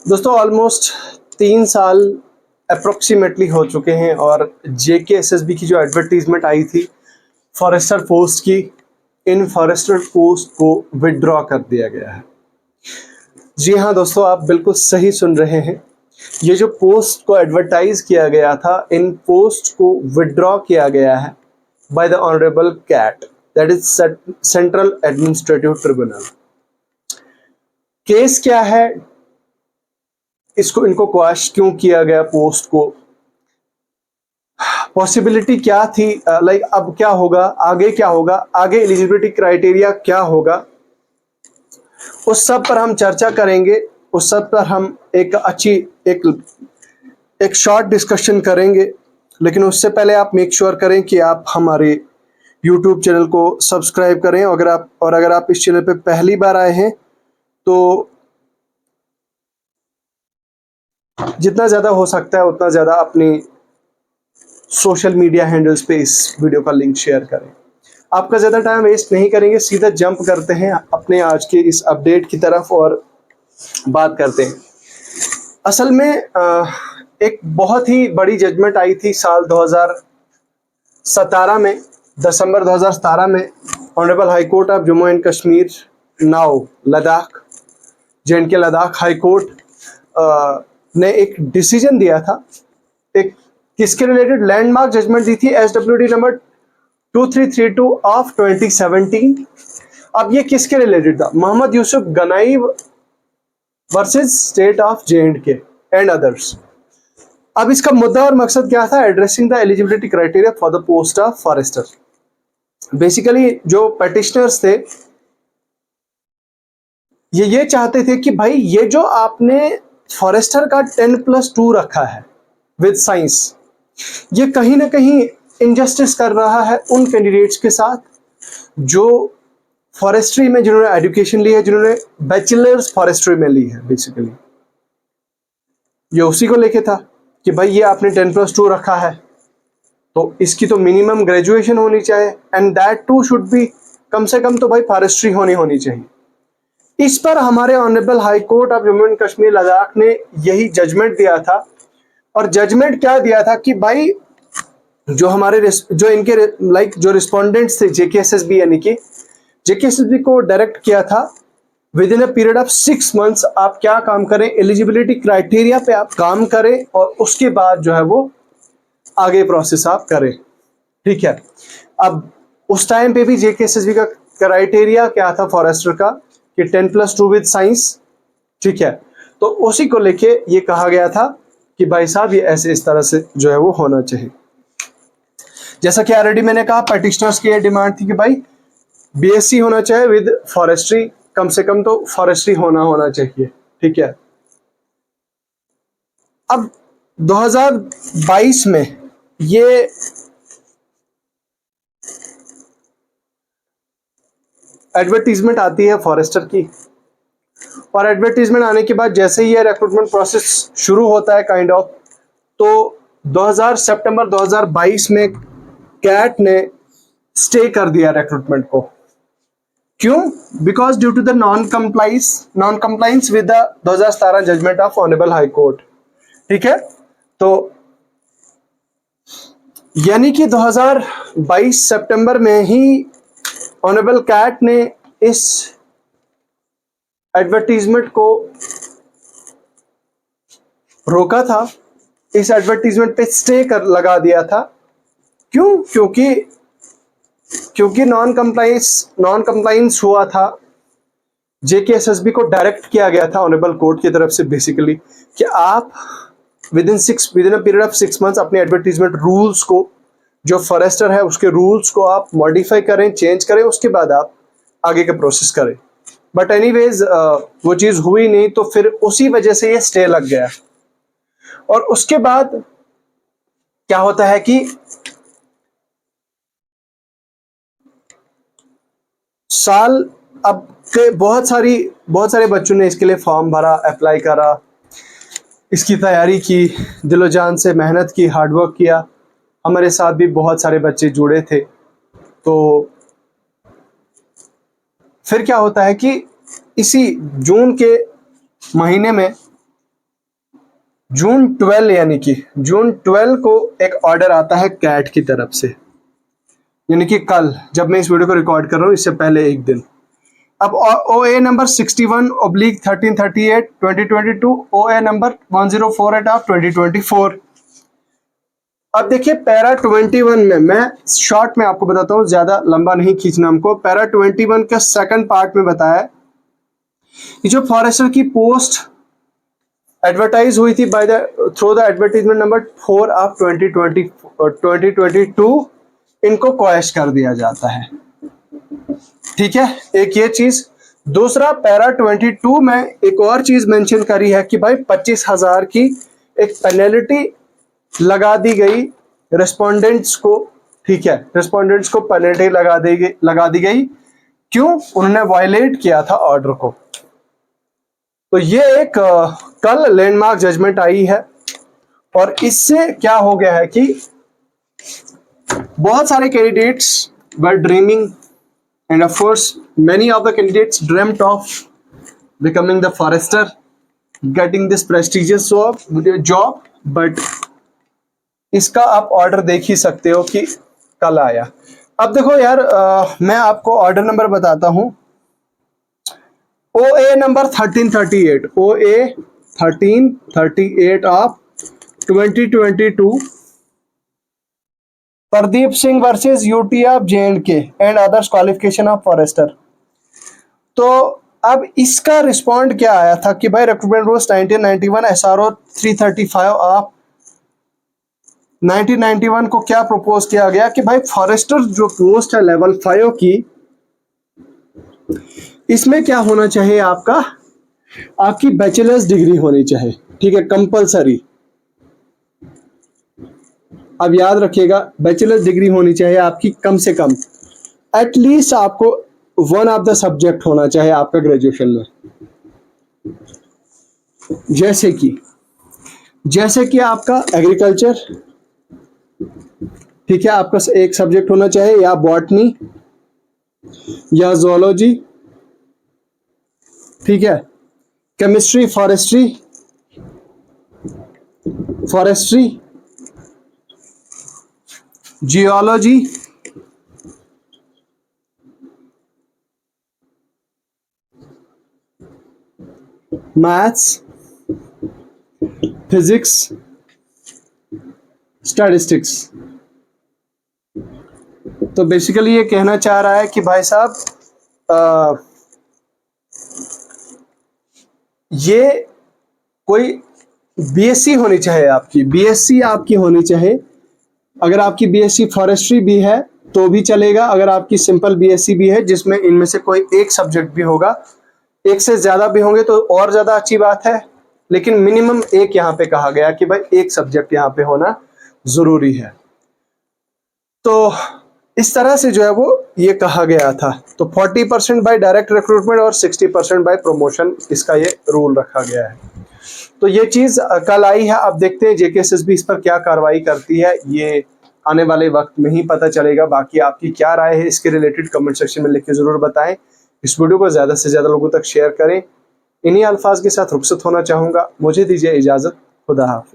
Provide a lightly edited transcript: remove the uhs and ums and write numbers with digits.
दोस्तों ऑलमोस्ट 3 साल अप्रोक्सीमेटली हो चुके हैं और JKSSB की जो एडवर्टीजमेंट आई थी फॉरेस्टर पोस्ट की, इन फॉरेस्टर पोस्ट को विड्रॉ कर दिया गया है। जी हाँ दोस्तों, आप बिल्कुल सही सुन रहे हैं। ये जो पोस्ट को एडवर्टाइज किया गया था, इन पोस्ट को विड्रॉ किया गया है by the honourable CAT, that is central administrative tribunal. Case क्या है, इनको क्वाश क्यों किया गया, पोस्ट को पॉसिबिलिटी क्या थी, लाइक अब क्या होगा, आगे क्या होगा, आगे एलिजिबिलिटी क्राइटेरिया क्या होगा, उस सब पर हम चर्चा करेंगे। उस सब पर हम एक शॉर्ट डिस्कशन करेंगे। लेकिन उससे पहले आप मेक श्योर करें कि आप हमारे YouTube चैनल को सब्सक्राइब करें। अगर आप इस चैनल पे पहली बार आए हैं तो जितना ज़्यादा हो सकता है उतना ज़्यादा अपनी सोशल मीडिया हैंडल्स पे इस वीडियो का लिंक शेयर करें। आपका ज़्यादा टाइम वेस्ट नहीं करेंगे, सीधा जंप करते हैं अपने आज के इस अपडेट की तरफ और बात करते हैं। असल में एक बहुत ही बड़ी जजमेंट आई थी साल 2017 में, दिसंबर 2017 में। Honourable high court of Jammu and Kashmir, now Ladakh, JNK Ladakh high court ने एक डिसीजन दिया था। एक किसके रिलेटेड लैंडमार्क जजमेंट दी थी, SWD नंबर 2332 ऑफ 2017। अब ये किसके रिलेटेड था, Mohammad Yusuf Ganai versus state of JNK and others. अब इसका मुद्दा और मकसद क्या था, addressing the eligibility criteria for the post of forester. Basically जो पेटिशनर्स थे ये चाहते थे कि भाई ये जो आपने फॉरेस्टर का 10+2 रखा है विद साइंस, ये कहीं ना कहीं इनजस्टिस कर रहा है उन कैंडिडेट्स के साथ जो फॉरेस्ट्री में जिन्होंने एजुकेशन ली है, जिन्होंने बैचलर्स फॉरेस्ट्री में ली है। बेसिकली ये उसी को लेके था कि भाई ये आपने 10+2 रखा है तो इसकी तो मिनिमम ग्रेजुएशन होनी चाहिए, and that too should be, कम से कम तो भाई फॉरेस्ट्री होनी चाहिए। इस पर हमारे honourable high court of Jammu and Kashmir Ladakh ने यही जजमेंट दिया था। और जजमेंट क्या दिया था कि भाई जो इनके जो रिस्पोंडेंट्स थे JKSSB, यानी कि JKSSB को डायरेक्ट किया था with in a period of 6 months आप क्या काम करें, एलिजिबिलिटी क्राइटेरिया पे आप काम करें और उसके बाद जो है वो आगे प्रोसेस आप करें। ठीक है, अब उस टाइम पे भी JKSSB का क्राइटेरिया क्या था फॉरेस्टर का कि 10+2 विद साइंस। ठीक है, तो उसी को लेके ये कहा गया था कि भाई साहब ये ऐसे इस तरह से जो है वो होना चाहिए। जैसा कि ऑलरेडी मैंने कहा, पेटिशनर्स की ये डिमांड थी कि भाई BSc होना चाहिए विद फॉरेस्ट्री, कम से कम तो फॉरेस्ट्री होना चाहिए। ठीक है, अब 2022 में ये एडवर्टीजमेंट आती है फॉरेस्टर की, और एडवर्टीजमेंट आने के बाद जैसे ही ये रिक्रूटमेंट प्रोसेस शुरू होता है काइंड ऑफ, तो सितंबर 2022 में कैट ने स्टे कर दिया रिक्रूटमेंट को। क्यों? Because due to the non compliance with the 2017 judgment of honourable high court. ठीक है, तो यानी कि 2022 सितंबर में ही ऑनरेबल कैट ने इस एडवर्टीजमेंट को रोका था, इस एडवर्टीजमेंट पे स्टे लगा दिया था। क्यों? क्योंकि नॉन कंप्लाइंस हुआ था। JKSSB को डायरेक्ट किया गया था ऑनरेबल कोर्ट की तरफ से बेसिकली कि आप with in a period of 6 months अपने एडवर्टीजमेंट रूल्स को, जो फॉरेस्टर है उसके रूल्स को आप मॉडिफाई करें, चेंज करें, उसके बाद आप आगे का प्रोसेस करें। बट एनीवेज वो चीज हुई नहीं, तो फिर उसी वजह से ये स्टे लग गया। और उसके बाद क्या होता है कि साल अब के बहुत सारे बच्चों ने इसके लिए फॉर्म भरा, अप्लाई करा, इसकी तैयारी की, दिलो जान से मेहनत की, हार्डवर्क किया। हमारे साथ भी बहुत सारे बच्चे जुड़े थे। तो फिर क्या होता है कि इसी जून के महीने में जून 12 यानी कि जून 12 को एक ऑर्डर आता है कैट की तरफ से, यानी कि कल जब मैं इस वीडियो को रिकॉर्ड कर रहा हूँ इससे पहले एक दिन। अब OA number 61/1338 2022, OA number 1048 of 2024। अब देखिए पैरा 21 में, मैं शॉर्ट में आपको बताता हूँ, ज्यादा लंबा नहीं खींचना हमको। पैरा 21 के सेकंड पार्ट में बताया कि जो फॉरेस्टर की पोस्ट एडवर्टाइज हुई थी by the through the advertisement number 4 of 2022, इनको क्वैश कर दिया जाता है। ठीक है, एक ये चीज। दूसरा पैरा 22 में एक और चीज मेंशन करी है कि भाई 25,000 की एक पेनल्टी लगा दी गई रेस्पोंडेंट्स को। ठीक है, रेस्पोंडेंट्स को पेनल्टी लगा दी गई। क्यों? उन्होंने वायलेट किया था ऑर्डर को। तो ये एक कल लैंडमार्क जजमेंट आई है, और इससे क्या हो गया है कि बहुत सारे candidates were dreaming, and of course many of the candidates dreamt of becoming the forester, getting this prestigious job, but इसका आप ऑर्डर देख ही सकते हो कि कल आया। अब देखो यार, मैं आपको ऑर्डर नंबर बताता हूं। OA number 1338, OA 1338 of 2022, Pradeep Singh versus UT of J&K and others qualification of forester. तो अब इसका रिस्पॉन्ड क्या आया था कि भाई रिक्रूटमेंट रूल्स 1991 SRO 335 ऑफ 1991 को क्या प्रपोज किया गया कि भाई फॉरेस्टर जो पोस्ट है लेवल 5 की, इसमें क्या होना चाहिए, आपकी बैचलर्स डिग्री होनी चाहिए। ठीक है, कंपलसरी। अब याद रखिएगा, बैचलर्स डिग्री होनी चाहिए आपकी, कम से कम एटलीस्ट आपको वन ऑफ द सब्जेक्ट होना चाहिए आपका ग्रेजुएशन में। जैसे कि आपका एग्रीकल्चर, ठीक है, आपका एक सब्जेक्ट होना चाहिए, या बॉटनी या जोलॉजी, ठीक है, chemistry, forestry, geology, maths, physics, statistics. तो बेसिकली ये कहना चाह रहा है कि भाई साहब, ये कोई BSc होनी चाहिए आपकी, BSc आपकी होनी चाहिए। अगर आपकी BSc फॉरेस्ट्री भी है तो भी चलेगा, अगर आपकी सिंपल BSc भी है जिसमें इनमें से कोई एक सब्जेक्ट भी होगा, एक से ज्यादा भी होंगे तो और ज्यादा अच्छी बात है, लेकिन मिनिमम एक यहाँ पे कहा गया कि भाई एक सब्जेक्ट यहाँ पे होना जरूरी है। तो इस तरह से जो है वो ये कहा गया था। तो 40% बाय डायरेक्ट रिक्रूटमेंट और 60% बाय प्रमोशन, इसका ये रूल रखा गया है। तो ये चीज कल आई है। अब देखते हैं JKSSB इस पर क्या कार्रवाई करती है, ये आने वाले वक्त में ही पता चलेगा। बाकी आपकी क्या राय है इसके रिलेटेड कमेंट सेक्शन में लिख के जरूर बताएं। इस वीडियो को ज्यादा से ज्यादा लोगों तक शेयर करें। इन्हीं अल्फाज के साथ रुखसत होना चाहूंगा, मुझे दीजिए इजाजत। खुदा हाफिज।